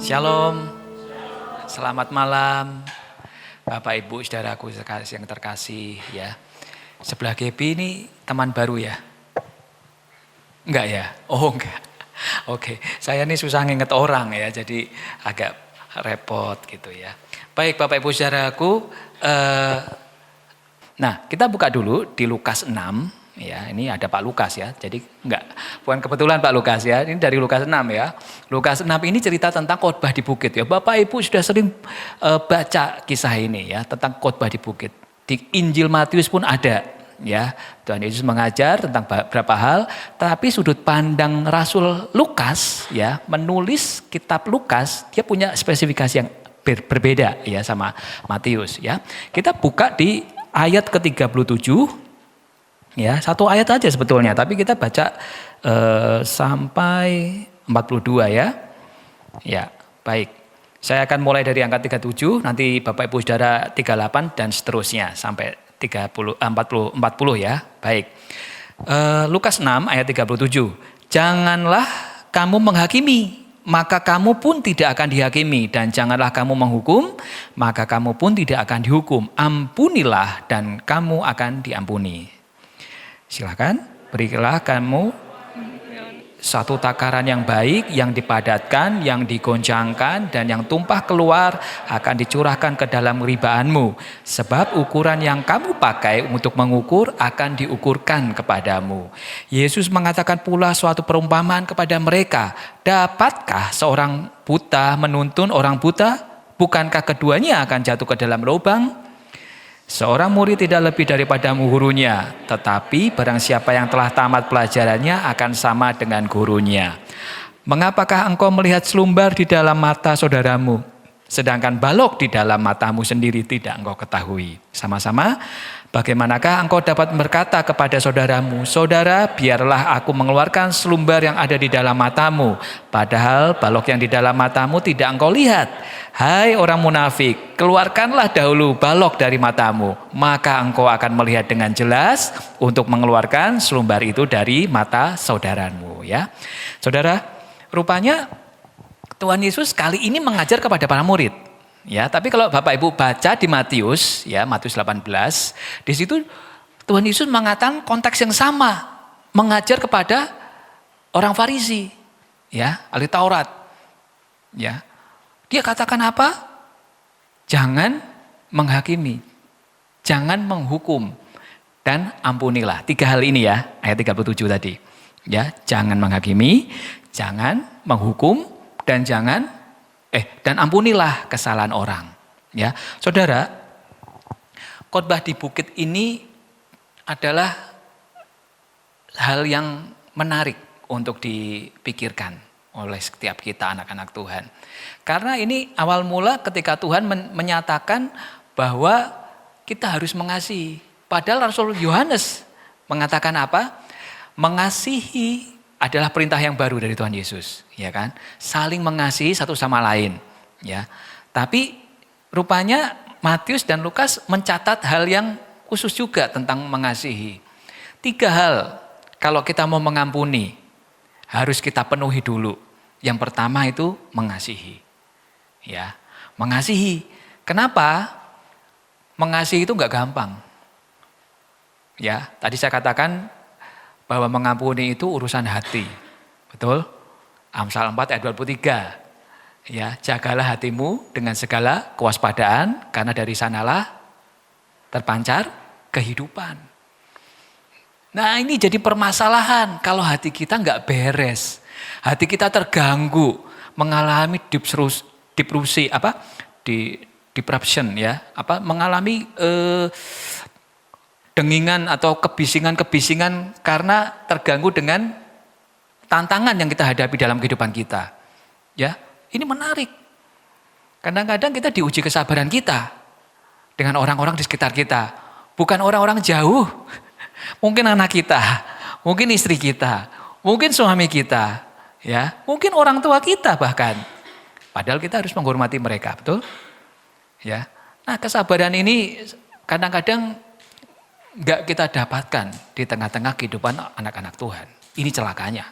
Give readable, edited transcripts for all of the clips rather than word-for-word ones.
Shalom, selamat malam Bapak Ibu saudaraku yang terkasih ya. Sebelah Gebi ini teman baru ya? Enggak ya? Oh enggak. Oke, saya ini susah nginget orang ya, jadi agak repot gitu ya. Baik Bapak Ibu saudaraku, nah kita buka dulu di Lukas 6. Ya, ini ada Pak Lukas ya. Jadi bukan kebetulan Pak Lukas ya. Ini dari Lukas 6 ya. Lukas 6 ini cerita tentang khotbah di bukit ya. Bapak Ibu sudah sering baca kisah ini ya, tentang khotbah di bukit. Di Injil Matius pun ada ya. Tuhan Yesus mengajar tentang beberapa hal, tapi sudut pandang Rasul Lukas ya, menulis kitab Lukas, dia punya spesifikasi yang berbeda ya sama Matius ya. Kita buka di ayat ke-37. Ya, satu ayat aja sebetulnya, tapi kita baca sampai 42 ya. Ya, baik. Saya akan mulai dari angka 37, nanti Bapak Ibu Saudara 38 dan seterusnya sampai 40 ya. Baik. Lukas 6 ayat 37. Janganlah kamu menghakimi, maka kamu pun tidak akan dihakimi, dan janganlah kamu menghukum, maka kamu pun tidak akan dihukum. Ampunilah dan kamu akan diampuni. Silakan, berilah kamu satu takaran yang baik, yang dipadatkan, yang digoncangkan, dan yang tumpah keluar akan dicurahkan ke dalam ribaanmu. Sebab ukuran yang kamu pakai untuk mengukur akan diukurkan kepadamu. Yesus mengatakan pula suatu perumpamaan kepada mereka. Dapatkah seorang buta menuntun orang buta? Bukankah keduanya akan jatuh ke dalam lubang? Seorang murid tidak lebih daripada gurunya, tetapi barang siapa yang telah tamat pelajarannya akan sama dengan gurunya. Mengapakah engkau melihat selumbar di dalam mata saudaramu, sedangkan balok di dalam matamu sendiri tidak engkau ketahui? Sama-sama, bagaimanakah engkau dapat berkata kepada saudaramu, saudara, biarlah aku mengeluarkan selumbar yang ada di dalam matamu, padahal balok yang di dalam matamu tidak engkau lihat? Hai orang munafik, keluarkanlah dahulu balok dari matamu, maka engkau akan melihat dengan jelas untuk mengeluarkan selumbar itu dari mata saudaramu. Ya, saudara, rupanya Tuhan Yesus kali ini mengajar kepada para murid. Ya, tapi kalau Bapak Ibu baca di Matius, ya Matius 18, di situ Tuhan Yesus mengatakan konteks yang sama, mengajar kepada orang Farisi, ya ahli Taurat, ya. Dia katakan apa? Jangan menghakimi, jangan menghukum, dan ampunilah. 3 hal ini ya, ayat 37 tadi. Ya, jangan menghakimi, jangan menghukum, dan dan ampunilah kesalahan orang. Ya, saudara, khotbah di bukit ini adalah hal yang menarik untuk dipikirkan oleh setiap kita anak-anak Tuhan. Karena ini awal mula ketika Tuhan menyatakan bahwa kita harus mengasihi. Padahal Rasul Yohanes mengatakan apa? Mengasihi adalah perintah yang baru dari Tuhan Yesus, ya kan? Saling mengasihi satu sama lain, ya. Tapi rupanya Matius dan Lukas mencatat hal yang khusus juga tentang mengasihi. 3 hal kalau kita mau mengampuni harus kita penuhi dulu. Yang pertama itu mengasihi. Ya, mengasihi. Kenapa? Mengasihi itu enggak gampang. Ya, tadi saya katakan bahwa mengampuni itu urusan hati. Betul? Amsal 4 ayat 23. Ya, jagalah hatimu dengan segala kewaspadaan karena dari sanalah terpancar kehidupan. Nah, ini jadi permasalahan kalau hati kita enggak beres. Hati kita terganggu, mengalami disruption ya, mengalami dengingan atau kebisingan-kebisingan karena terganggu dengan tantangan yang kita hadapi dalam kehidupan kita. Ya, ini menarik. Kadang-kadang kita diuji kesabaran kita dengan orang-orang di sekitar kita, bukan orang-orang jauh. Mungkin anak kita, mungkin istri kita, mungkin suami kita. Ya, mungkin orang tua kita bahkan. Padahal kita harus menghormati mereka, betul? Ya. Nah, kesabaran ini kadang-kadang enggak kita dapatkan di tengah-tengah kehidupan anak-anak Tuhan. Ini celakanya.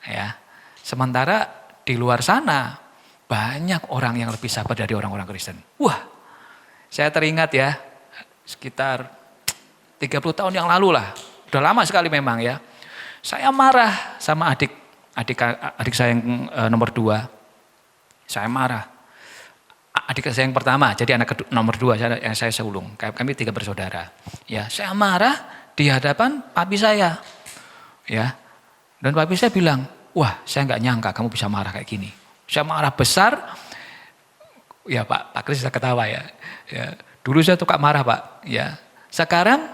Ya. Sementara di luar sana banyak orang yang lebih sabar dari orang-orang Kristen. Wah, saya teringat ya, sekitar 30 tahun yang lalu lah. Udah lama sekali memang ya. Saya marah sama adik saya yang nomor 2. Saya marah. Adik saya yang pertama, jadi anak nomor 2 yang saya sulung. Kami 3 bersaudara. Ya, saya marah di hadapan papi saya. Ya. Dan papi saya bilang, "Wah, saya nggak nyangka kamu bisa marah kayak gini." Saya marah besar. Ya, Pak Kris bisa ketawa ya. Ya. Dulu saya suka marah, Pak. Ya. Sekarang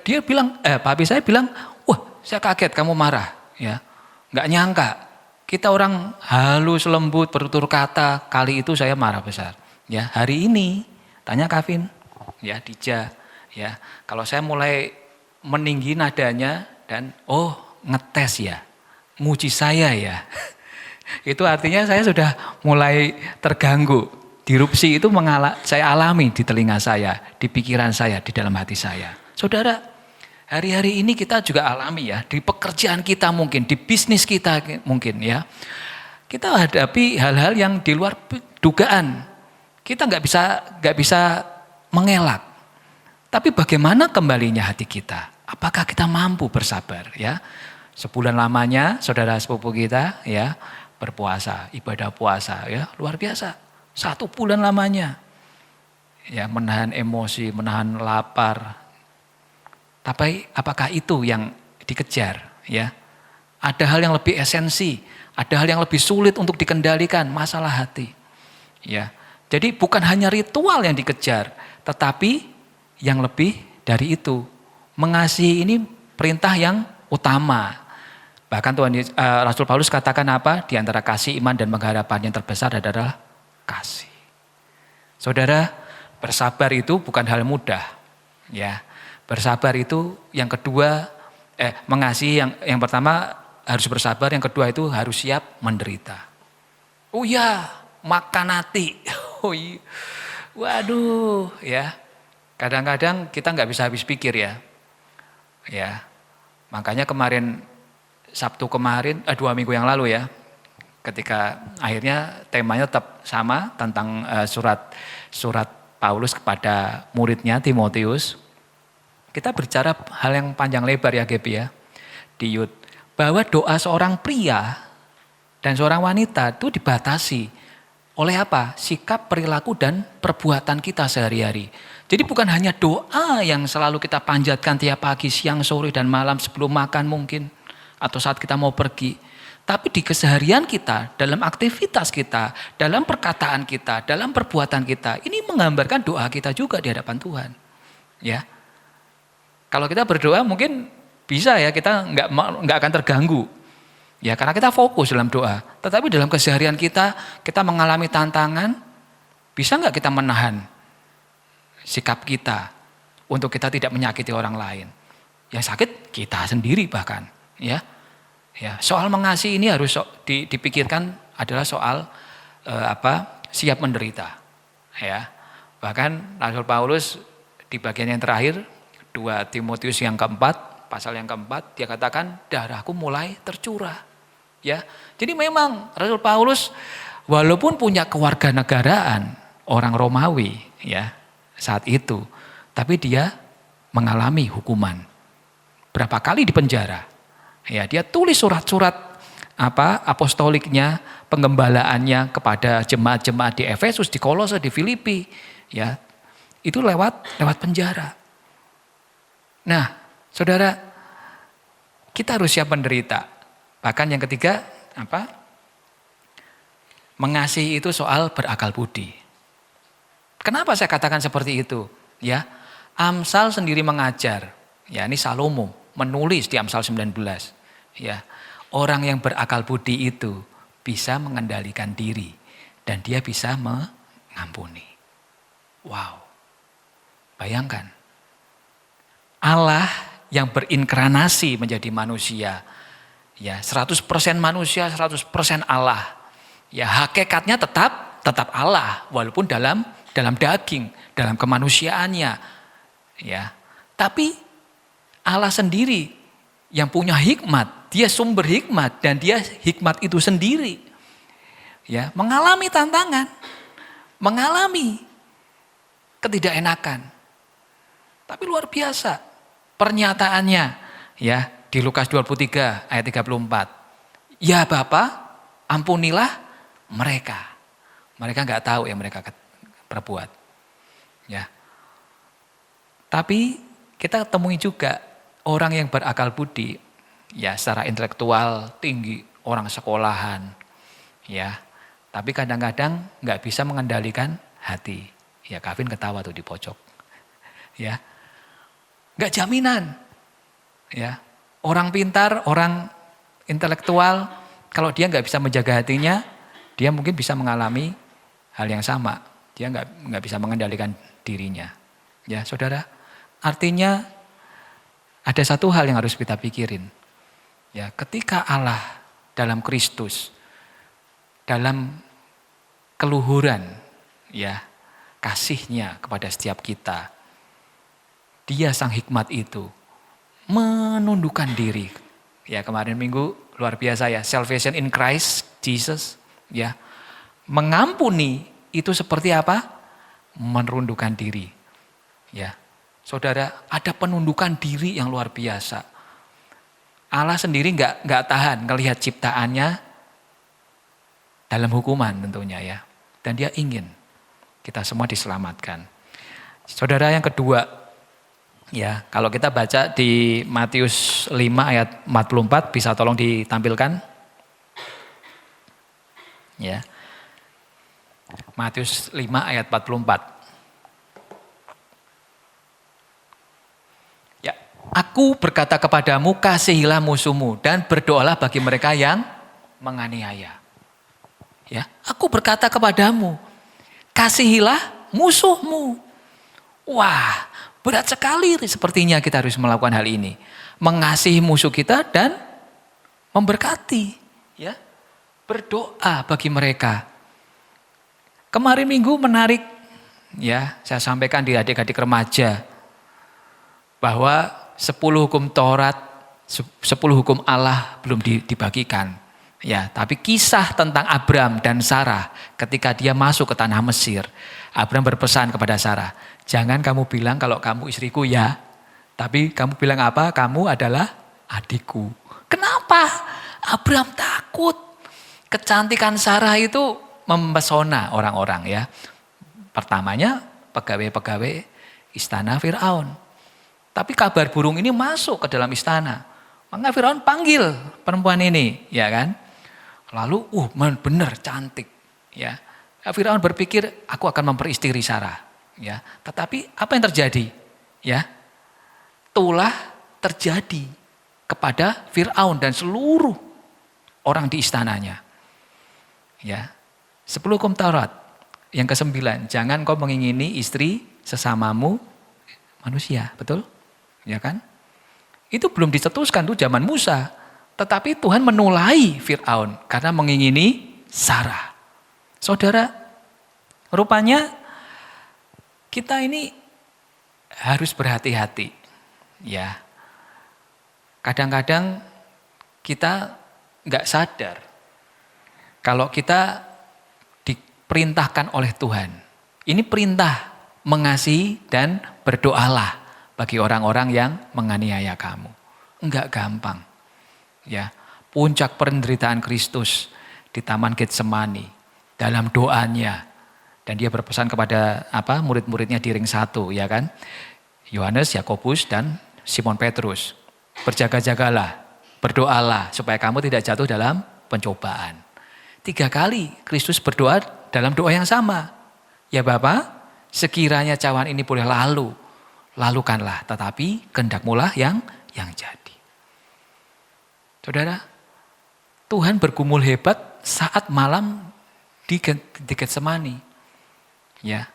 dia bilang, papi saya bilang, "Wah, saya kaget kamu marah." Ya. Nggak nyangka. Kita orang halus, lembut, bertutur kata, kali itu saya marah besar. Ya, hari ini, tanya Kavin, ya Dija, ya, kalau saya mulai meninggi nadanya dan ngetes ya, muji saya ya. Itu artinya saya sudah mulai terganggu. Disrupsi itu saya alami di telinga saya, di pikiran saya, di dalam hati saya. Saudara, hari-hari ini kita juga alami ya, di pekerjaan kita mungkin, di bisnis kita mungkin ya. Kita hadapi hal-hal yang di luar dugaan. Kita nggak bisa mengelak. Tapi bagaimana kembalinya hati kita? Apakah kita mampu bersabar ya? Sebulan lamanya saudara sepupu kita ya berpuasa, ibadah puasa ya, luar biasa. 1 bulan lamanya. Ya, menahan emosi, menahan lapar. Tapi apakah itu yang dikejar ya? Ada hal yang lebih esensi, ada hal yang lebih sulit untuk dikendalikan, masalah hati. Ya. Jadi bukan hanya ritual yang dikejar, tetapi yang lebih dari itu. Mengasihi ini perintah yang utama. Bahkan Rasul Paulus katakan apa? Di antara kasih, iman dan pengharapan yang terbesar adalah kasih. Saudara, bersabar itu bukan hal mudah. Ya. Bersabar itu yang kedua, mengasihi yang pertama harus bersabar, yang kedua itu harus siap menderita. Oh ya, makan hati. Oh iya. Waduh, ya. Kadang-kadang kita nggak bisa habis pikir ya. Ya. Makanya kemarin Sabtu kemarin 2 minggu yang lalu ya, ketika akhirnya temanya tetap sama tentang surat Paulus kepada muridnya Timotius. Kita bicara hal yang panjang lebar ya Gebi ya, di Yud. Bahwa doa seorang pria dan seorang wanita itu dibatasi oleh apa? Sikap, perilaku, dan perbuatan kita sehari-hari. Jadi bukan hanya doa yang selalu kita panjatkan tiap pagi, siang, sore, dan malam sebelum makan mungkin. Atau saat kita mau pergi. Tapi di keseharian kita, dalam aktivitas kita, dalam perkataan kita, dalam perbuatan kita. Ini menggambarkan doa kita juga di hadapan Tuhan. Ya. Kalau kita berdoa mungkin bisa ya, kita nggak akan terganggu. Ya, karena kita fokus dalam doa. Tetapi dalam keseharian kita mengalami tantangan, bisa nggak kita menahan sikap kita untuk kita tidak menyakiti orang lain? Yang sakit kita sendiri bahkan. Ya, soal mengasihi ini harus dipikirkan adalah soal siap menderita. Ya, bahkan Rasul Paulus di bagian yang terakhir 2 Timotius yang keempat, pasal yang keempat, dia katakan darahku mulai tercurah. Ya, jadi memang Rasul Paulus walaupun punya kewarganegaraan orang Romawi ya saat itu, tapi dia mengalami hukuman. Berapa kali di penjara? Ya, dia tulis surat-surat apostoliknya, penggembalaannya kepada jemaat-jemaat di Efesus, di Kolose, di Filipi. Ya, itu lewat penjara. Nah, saudara, kita harus siap menderita. Bahkan yang ketiga, mengasihi itu soal berakal budi. Kenapa saya katakan seperti itu? Ya, Amsal sendiri mengajar. Ya, ini Salomo menulis di Amsal 19. Ya, orang yang berakal budi itu bisa mengendalikan diri dan dia bisa mengampuni. Wow. Bayangkan. Allah yang berinkarnasi menjadi manusia. Ya, 100% manusia, 100% Allah. Ya, hakikatnya tetap Allah walaupun dalam daging, dalam kemanusiaannya. Ya. Tapi Allah sendiri yang punya hikmat, dia sumber hikmat dan dia hikmat itu sendiri. ya, mengalami tantangan, mengalami ketidakenakan. Tapi luar biasa pernyataannya, ya, di Lukas 23 ayat 34. Ya Bapa, ampunilah mereka. Mereka nggak tahu yang mereka perbuat. Ya. Tapi kita temui juga orang yang berakal budi, ya, secara intelektual tinggi, orang sekolahan, ya. Tapi kadang-kadang nggak bisa mengendalikan hati. Ya, Kevin ketawa tuh di pojok. Ya. Nggak jaminan. Ya. Orang pintar, orang intelektual, kalau dia nggak bisa menjaga hatinya, dia mungkin bisa mengalami hal yang sama. Dia nggak bisa mengendalikan dirinya. Ya, saudara. Artinya ada satu hal yang harus kita pikirin. Ya, ketika Allah dalam Kristus, dalam keluhuran, ya, kasihnya kepada setiap kita, Dia sang hikmat itu menundukkan diri. Ya, kemarin minggu luar biasa ya, salvation in Christ Jesus, ya. Mengampuni itu seperti apa? Menundukkan diri. Ya. Saudara, ada penundukan diri yang luar biasa. Allah sendiri nggak tahan ngelihat ciptaannya dalam hukuman tentunya, ya. Dan Dia ingin kita semua diselamatkan. Saudara, yang kedua, ya, kalau kita baca di Matius 5 ayat 44, bisa tolong ditampilkan? Ya. Matius 5 ayat 44. Ya, aku berkata kepadamu, kasihilah musuhmu dan berdoalah bagi mereka yang menganiaya. Ya, aku berkata kepadamu, kasihilah musuhmu. Wah, berat sekali sepertinya kita harus melakukan hal ini. Mengasihi musuh kita dan memberkati. Ya, berdoa bagi mereka. Kemarin minggu menarik, ya, saya sampaikan di adik-adik remaja. Bahwa 10 hukum Taurat, 10 hukum Allah belum dibagikan. Ya, tapi kisah tentang Abram dan Sarah ketika dia masuk ke tanah Mesir. Abram berpesan kepada Sarah, jangan kamu bilang kalau kamu istriku, ya. Tapi kamu bilang apa? Kamu adalah adikku. Kenapa? Abram takut. Kecantikan Sarah itu mempesona orang-orang, ya. Pertamanya pegawai-pegawai istana Firaun. Tapi kabar burung ini masuk ke dalam istana. Maka Firaun panggil perempuan ini, ya kan? Lalu, benar cantik, ya. Firaun berpikir, aku akan memperistiri Sarah, ya. Tetapi apa yang terjadi? Ya, tulah terjadi kepada Firaun dan seluruh orang di istananya. Ya, 10 hukum Taurat. Yang ke-9, jangan kau mengingini istri sesamamu manusia, betul? Ya kan? Itu belum dicetuskan tuh zaman Musa. Tetapi Tuhan menulai Firaun karena mengingini Sarah. Saudara, rupanya kita ini harus berhati-hati. Ya. Kadang-kadang kita nggak sadar kalau kita diperintahkan oleh Tuhan. Ini perintah mengasihi dan berdoalah bagi orang-orang yang menganiaya kamu. Enggak gampang. Ya, puncak penderitaan Kristus di Taman Getsemani dalam doanya, dan dia berpesan kepada murid-muridnya di ring 1, ya kan? Yohanes, Yakobus dan Simon Petrus. Berjaga-jagalah, berdoalah supaya kamu tidak jatuh dalam pencobaan. 3 kali Kristus berdoa dalam doa yang sama. Ya Bapa, sekiranya cawan ini boleh lalu, lalukanlah, tetapi kehendak-Mu yang jadi. Saudara, Tuhan bergumul hebat saat malam di Getsemani. Ya.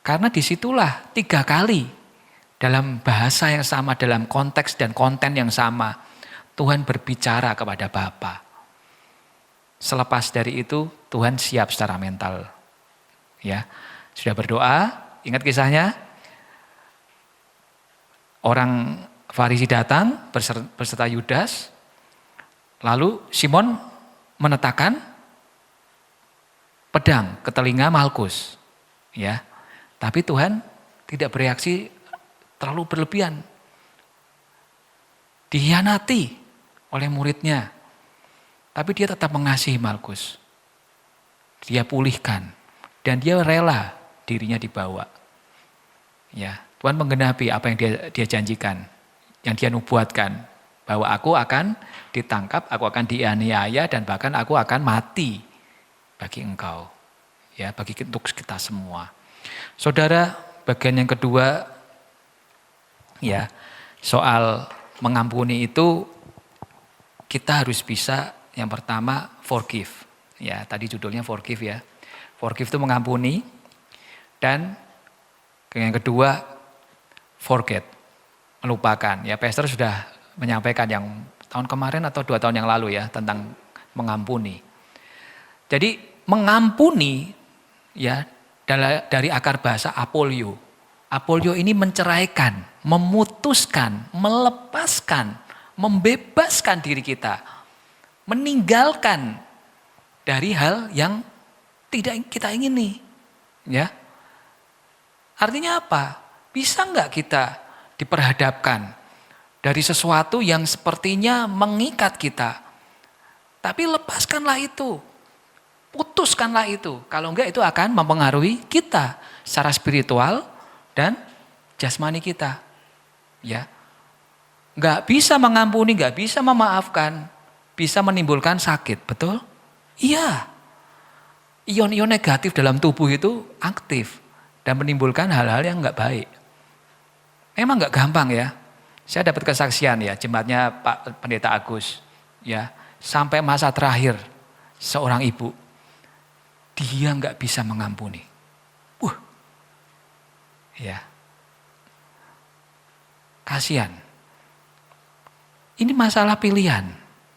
Karena disitulah 3 kali dalam bahasa yang sama, dalam konteks dan konten yang sama, Tuhan berbicara kepada Bapa. Selepas dari itu, Tuhan siap secara mental. Ya, sudah berdoa, ingat kisahnya? Orang Farisi datang beserta Yudas, lalu Simon menetapkan pedang ke telinga Malkus. Ya. Tapi Tuhan tidak bereaksi terlalu berlebihan. Dihianati oleh muridnya. Tapi dia tetap mengasihi Malkus. Dia pulihkan. Dan dia rela dirinya dibawa. Ya, Tuhan menggenapi apa yang dia janjikan. Yang dia nubuatkan. Bahwa aku akan ditangkap, aku akan dianiaya, dan bahkan aku akan mati bagi engkau. Ya, untuk kita semua. Saudara, bagian yang kedua, ya, soal mengampuni itu kita harus bisa yang pertama forgive. Ya, tadi judulnya forgive ya. Forgive itu mengampuni, dan yang kedua forget, melupakan. Ya, pastor sudah menyampaikan yang tahun kemarin atau 2 tahun yang lalu ya tentang mengampuni. Jadi mengampuni ya dari akar bahasa apolio. Apolio ini menceraikan, memutuskan, melepaskan, membebaskan diri kita. Meninggalkan dari hal yang tidak kita ingini. Ya. Artinya apa? Bisa enggak kita diperhadapkan dari sesuatu yang sepertinya mengikat kita. Tapi lepaskanlah itu. Putuskanlah itu. Kalau enggak itu akan mempengaruhi kita secara spiritual dan jasmani kita. Ya. Enggak bisa mengampuni, enggak bisa memaafkan, bisa menimbulkan sakit, betul? Iya. Ion-ion negatif dalam tubuh itu aktif dan menimbulkan hal-hal yang enggak baik. Memang enggak gampang ya. Saya dapat kesaksian ya, jemaatnya Pak Pendeta Agus. Ya, sampai masa terakhir seorang ibu, dia enggak bisa mengampuni. Ya. Kasihan. Ini masalah pilihan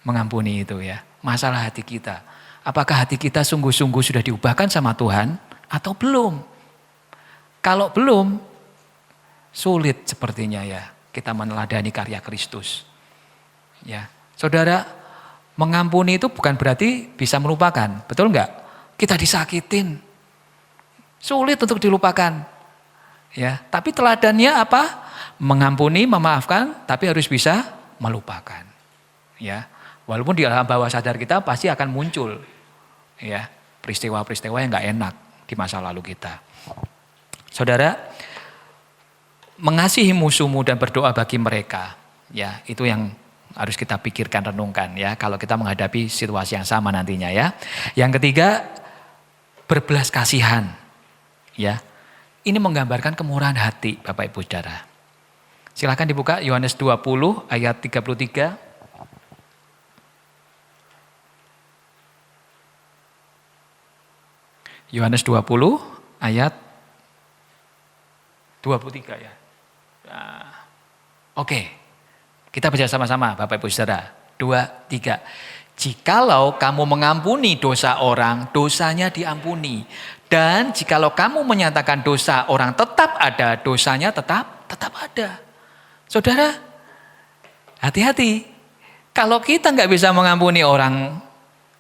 mengampuni itu ya. Masalah hati kita. Apakah hati kita sungguh-sungguh sudah diubahkan sama Tuhan atau belum? Kalau belum, sulit sepertinya ya kita meneladani karya Kristus. Ya, saudara, mengampuni itu bukan berarti bisa melupakan, betul enggak? Kita disakitin, sulit untuk dilupakan. Ya, tapi teladannya apa? Mengampuni, memaafkan, tapi harus bisa melupakan. Ya. Walaupun di alam bawah sadar kita pasti akan muncul ya peristiwa-peristiwa yang enggak enak di masa lalu kita. Saudara, mengasihi musuhmu dan berdoa bagi mereka, ya itu yang harus kita pikirkan, renungkan ya kalau kita menghadapi situasi yang sama nantinya ya. Yang ketiga, berbelas kasihan. Ya. Ini menggambarkan kemurahan hati Bapak Ibu Saudara. Silakan dibuka Yohanes 20 ayat 33. Yohanes 20 ayat 23 ya. Nah, oke, kita baca sama-sama Bapak Ibu Saudara. 2, 3. Jikalau kamu mengampuni dosa orang, dosanya diampuni. Dan jikalau kamu menyatakan dosa orang tetap ada, dosanya tetap ada. Saudara, hati-hati. Kalau kita nggak bisa mengampuni orang,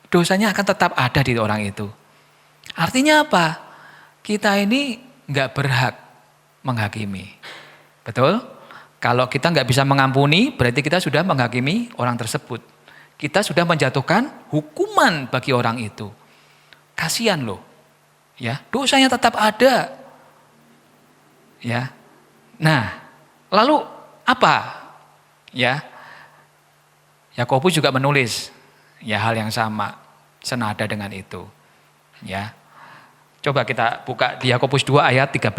dosanya akan tetap ada di orang itu. Artinya apa? Kita ini nggak berhak menghakimi. Betul? Kalau kita nggak bisa mengampuni, berarti kita sudah menghakimi orang tersebut. Kita sudah menjatuhkan hukuman bagi orang itu. Kasihan loh. Ya, dosanya tetap ada. Ya. Nah, lalu apa? Ya. Yakobus juga menulis ya hal yang sama, senada dengan itu. Ya. Coba kita buka di Yakobus 2 ayat 13.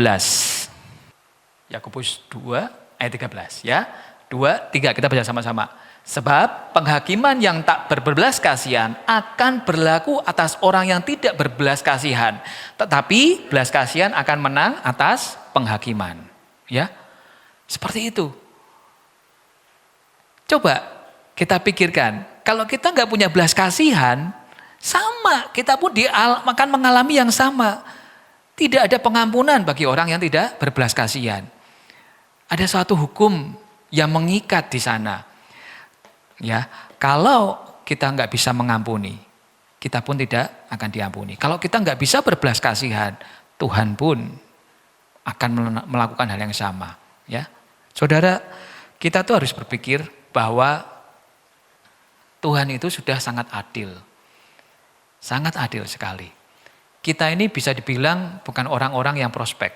Yakobus 2 ayat 13 ya. 2, 3 kita baca sama-sama. Sebab penghakiman yang tak berbelas kasihan akan berlaku atas orang yang tidak berbelas kasihan. Tetapi belas kasihan akan menang atas penghakiman. Ya. Seperti itu. Coba kita pikirkan. Kalau kita nggak punya belas kasihan, sama, kita pun akan mengalami yang sama. Tidak ada pengampunan bagi orang yang tidak berbelas kasihan. Ada suatu hukum yang mengikat di sana. Ya, kalau kita nggak bisa mengampuni, kita pun tidak akan diampuni. Kalau kita nggak bisa berbelas kasihan, Tuhan pun akan melakukan hal yang sama. Ya, saudara, kita tuh harus berpikir bahwa Tuhan itu sudah sangat adil sekali. Kita ini bisa dibilang bukan orang-orang yang prospek,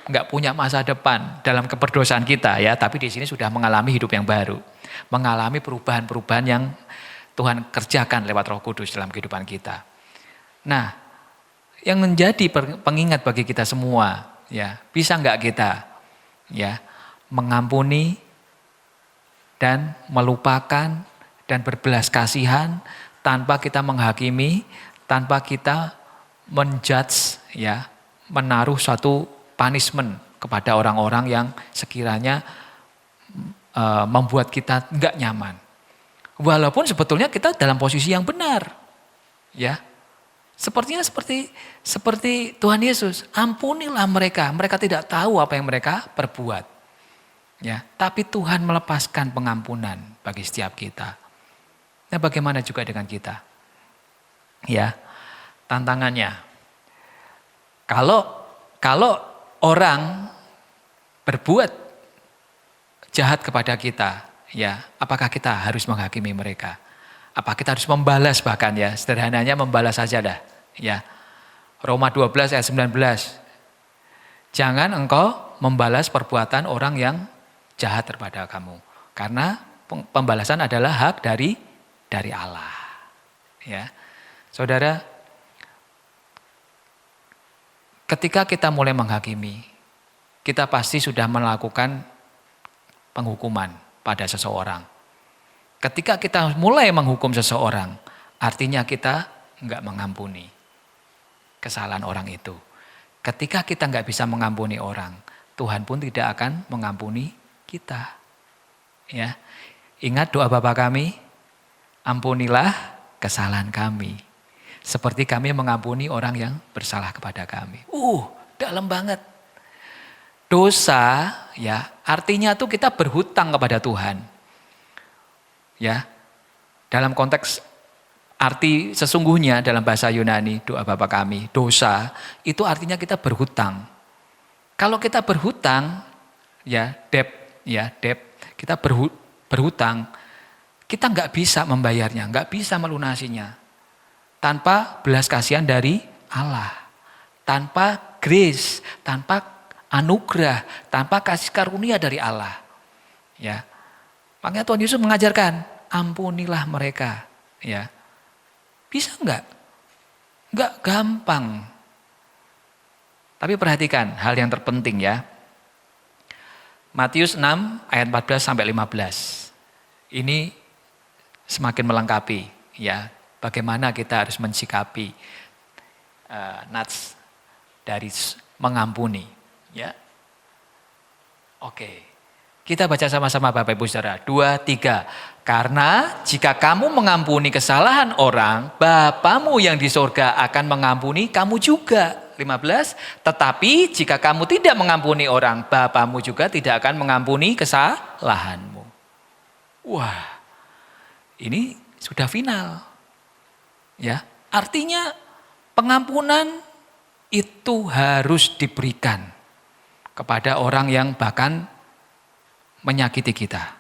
nggak punya masa depan dalam keberdosaan kita ya, tapi di sini sudah mengalami hidup yang baru, mengalami perubahan-perubahan yang Tuhan kerjakan lewat Roh Kudus dalam kehidupan kita. Nah, yang menjadi pengingat bagi kita semua, ya, bisa nggak kita, ya, mengampuni dan melupakan dan berbelas kasihan tanpa kita menghakimi, tanpa kita menjudge, ya, menaruh suatu punishment kepada orang-orang yang sekiranya membuat kita nggak nyaman. Walaupun sebetulnya kita dalam posisi yang benar, ya, sepertinya seperti Tuhan Yesus, ampunilah mereka, mereka tidak tahu apa yang mereka perbuat, ya. Tapi Tuhan melepaskan pengampunan bagi setiap kita. Nah, bagaimana juga dengan kita, ya? Tantangannya, kalau orang berbuat jahat kepada kita, ya, apakah kita harus menghakimi mereka? Apa kita harus membalas bahkan, ya, sederhananya membalas saja dah, ya. Roma 12 ayat 19. Jangan engkau membalas perbuatan orang yang jahat kepada kamu, karena pembalasan adalah hak dari Allah, ya. Saudara, ketika kita mulai menghakimi, kita pasti sudah melakukan penghukuman pada seseorang. Ketika kita mulai menghukum seseorang, artinya kita nggak mengampuni kesalahan orang itu. Ketika kita nggak bisa mengampuni orang, Tuhan pun tidak akan mengampuni kita. Ya, ingat doa Bapa kami, ampunilah kesalahan kami, seperti kami mengampuni orang yang bersalah kepada kami. Dalam banget. Dosa, ya, artinya tuh kita berhutang kepada Tuhan. Ya. Dalam konteks arti sesungguhnya dalam bahasa Yunani, doa Bapa kami, dosa itu artinya kita berhutang. Kalau kita berhutang, ya, debt, kita berhutang, kita nggak bisa membayarnya, nggak bisa melunasinya. Tanpa belas kasihan dari Allah, tanpa grace, tanpa anugerah, tanpa kasih karunia dari Allah. Ya, makanya Tuhan Yesus mengajarkan, ampunilah mereka. Ya, bisa enggak? Enggak gampang. Tapi perhatikan hal yang terpenting, ya. Matius 6 ayat 14 sampai 15. Ini semakin melengkapi, ya. Bagaimana kita harus mensikapi nats dari mengampuni, ya. Oke, kita baca sama-sama Bapak Ibu Saudara. 2, 3. Karena jika kamu mengampuni kesalahan orang, Bapamu yang di sorga akan mengampuni kamu juga. 15. Tetapi jika kamu tidak mengampuni orang, Bapamu juga tidak akan mengampuni kesalahanmu. Wah, ini sudah final. Ya, artinya pengampunan itu harus diberikan kepada orang yang bahkan menyakiti kita,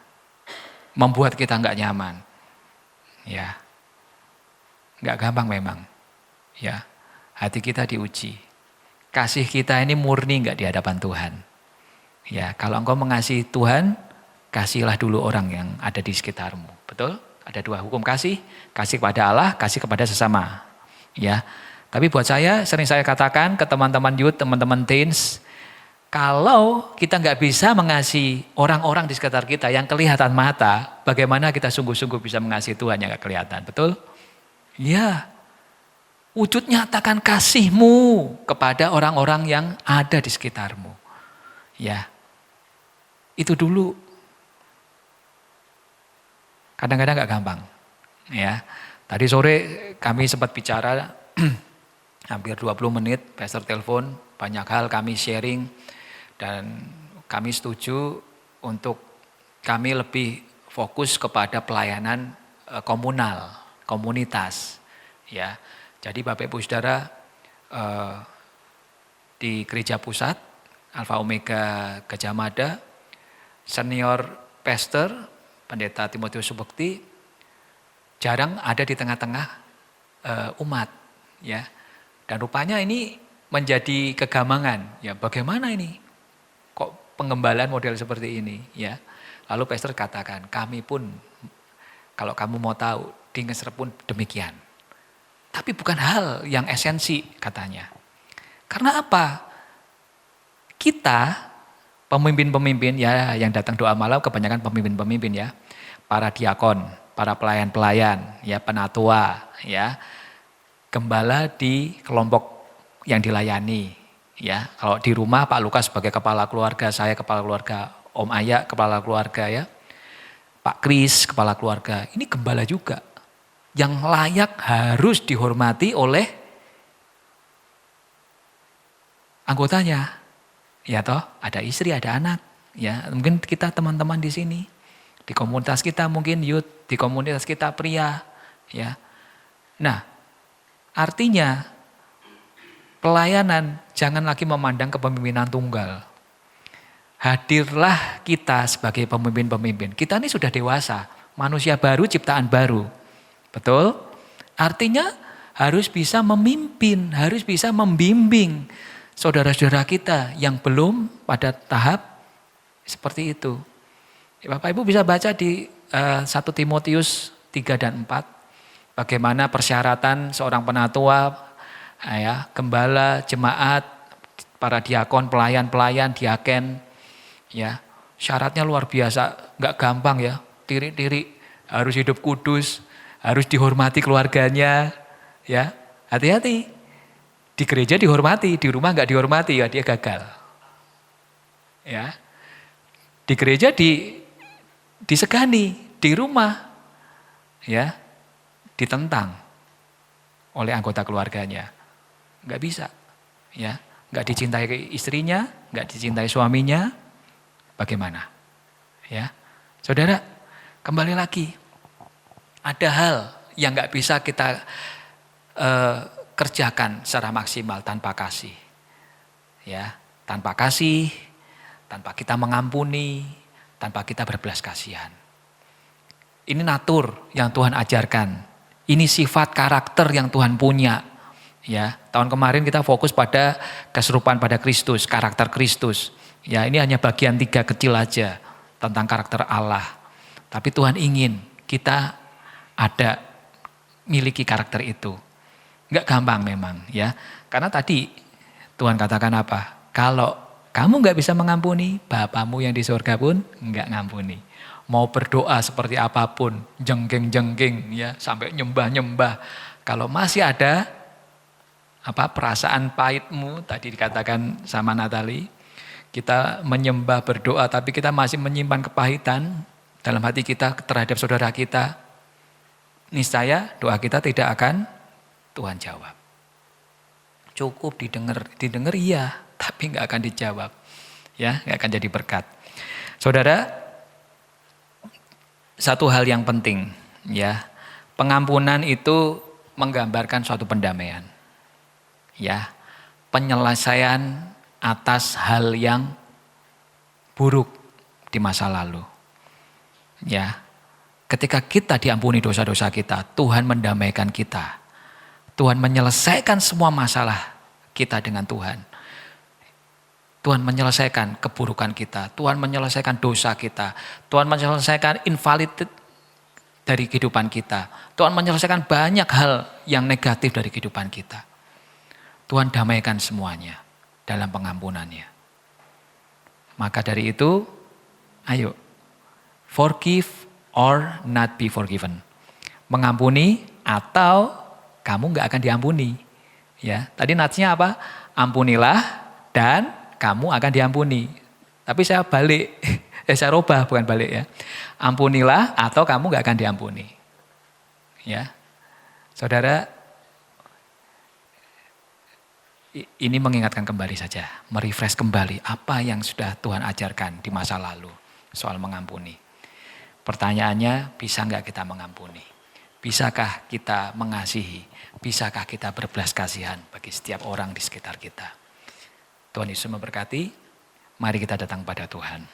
membuat kita nggak nyaman. Ya, nggak gampang memang. Ya, hati kita diuji. Kasih kita ini murni nggak di hadapan Tuhan. Ya, kalau engkau mengasihi Tuhan, kasihlah dulu orang yang ada di sekitarmu. Betul? Ada 2 hukum kasih kepada Allah, kasih kepada sesama. Ya, tapi buat saya, sering saya katakan ke teman-teman youth, teman-teman teens, kalau kita nggak bisa mengasihi orang-orang di sekitar kita yang kelihatan mata, bagaimana kita sungguh-sungguh bisa mengasihi Tuhan yang nggak kelihatan, betul? Ya, wujud nyatakan kasihmu kepada orang-orang yang ada di sekitarmu. Ya, itu dulu. Kadang-kadang nggak gampang. Ya, tadi sore kami sempat bicara hampir 20 menit, pastor telepon, banyak hal kami sharing, dan kami setuju untuk kami lebih fokus kepada pelayanan komunal, komunitas. Ya, jadi Bapak Ibu Saudara di Gereja Pusat Alfa Omega Gajah Mada, senior pastor Pendeta Timotius Subekti jarang ada di tengah-tengah umat, ya. Dan rupanya ini menjadi kegamangan, ya. Bagaimana ini? Kok pengembalaan model seperti ini, ya? Lalu pastor katakan, kami pun kalau kamu mau tahu di Ngeser pun demikian. Tapi bukan hal yang esensi katanya. Karena apa? Kita pemimpin-pemimpin ya yang datang doa malam kebanyakan pemimpin-pemimpin ya. Para diakon, para pelayan-pelayan, ya penatua, ya. Gembala di kelompok yang dilayani, ya. Kalau di rumah Pak Lukas sebagai kepala keluarga, saya kepala keluarga, Om Aya kepala keluarga ya. Pak Kris kepala keluarga. Ini gembala juga yang layak harus dihormati oleh anggotanya. Ya toh, ada istri, ada anak, ya. Mungkin kita teman-teman di sini, di komunitas kita mungkin youth, di komunitas kita pria, ya. Nah, artinya pelayanan jangan lagi memandang kepemimpinan tunggal. Hadirlah kita sebagai pemimpin-pemimpin. Kita ini sudah dewasa, manusia baru, ciptaan baru. Betul? Artinya harus bisa memimpin, harus bisa membimbing saudara-saudara kita yang belum pada tahap seperti itu. Bapak Ibu bisa baca di 1 Timotius 3 dan 4. Bagaimana persyaratan seorang penatua, ya, gembala, jemaat, para diakon, pelayan-pelayan, diaken. Ya, syaratnya luar biasa, nggak gampang ya, tirik-tirik, harus hidup kudus, harus dihormati keluarganya, ya, hati-hati. Di gereja dihormati, di rumah nggak dihormati ya dia gagal, ya. Di gereja disegani, di rumah, ya, ditentang oleh anggota keluarganya, nggak bisa, ya, nggak dicintai istrinya, nggak dicintai suaminya. Bagaimana? Ya, saudara, kembali lagi. Ada hal yang nggak bisa kita kerjakan secara maksimal tanpa kasih. Ya, tanpa kasih, tanpa kita mengampuni, tanpa kita berbelas kasihan. Ini natur yang Tuhan ajarkan. Ini sifat karakter yang Tuhan punya. Ya, tahun kemarin kita fokus pada keserupaan pada Kristus, karakter Kristus. Ya, ini hanya bagian 3 kecil aja tentang karakter Allah. Tapi Tuhan ingin kita ada miliki karakter itu. Enggak gampang memang ya. Karena tadi Tuhan katakan apa? Kalau kamu enggak bisa mengampuni, Bapamu yang di surga pun enggak ngampuni. Mau berdoa seperti apapun, jengking-jengking ya, sampai nyembah-nyembah. Kalau masih ada perasaan pahitmu, tadi dikatakan sama Natali, kita menyembah berdoa tapi kita masih menyimpan kepahitan dalam hati kita terhadap saudara kita, niscaya doa kita tidak akan Tuhan jawab. Cukup didengar iya, tapi nggak akan dijawab, ya, nggak akan jadi berkat. Saudara, satu hal yang penting, ya, pengampunan itu menggambarkan suatu pendamaian, ya, penyelesaian atas hal yang buruk di masa lalu. Ya, ketika kita diampuni dosa-dosa kita, Tuhan mendamaikan kita. Tuhan menyelesaikan semua masalah kita dengan Tuhan. Tuhan menyelesaikan keburukan kita. Tuhan menyelesaikan dosa kita. Tuhan menyelesaikan invalid dari kehidupan kita. Tuhan menyelesaikan banyak hal yang negatif dari kehidupan kita. Tuhan damaikan semuanya dalam pengampunannya. Maka dari itu, ayo, forgive or not be forgiven. Mengampuni atau kamu nggak akan diampuni. Ya, tadi natsnya apa? Ampunilah dan kamu akan diampuni. Tapi saya balik, saya rubah bukan balik ya. Ampunilah atau kamu nggak akan diampuni. Ya, saudara. Ini mengingatkan kembali saja, merefresh kembali apa yang sudah Tuhan ajarkan di masa lalu soal mengampuni. Pertanyaannya, bisa nggak kita mengampuni? Bisakah kita mengasihi? Bisakah kita berbelas kasihan bagi setiap orang di sekitar kita? Tuhan Yesus memberkati. Mari kita datang pada Tuhan.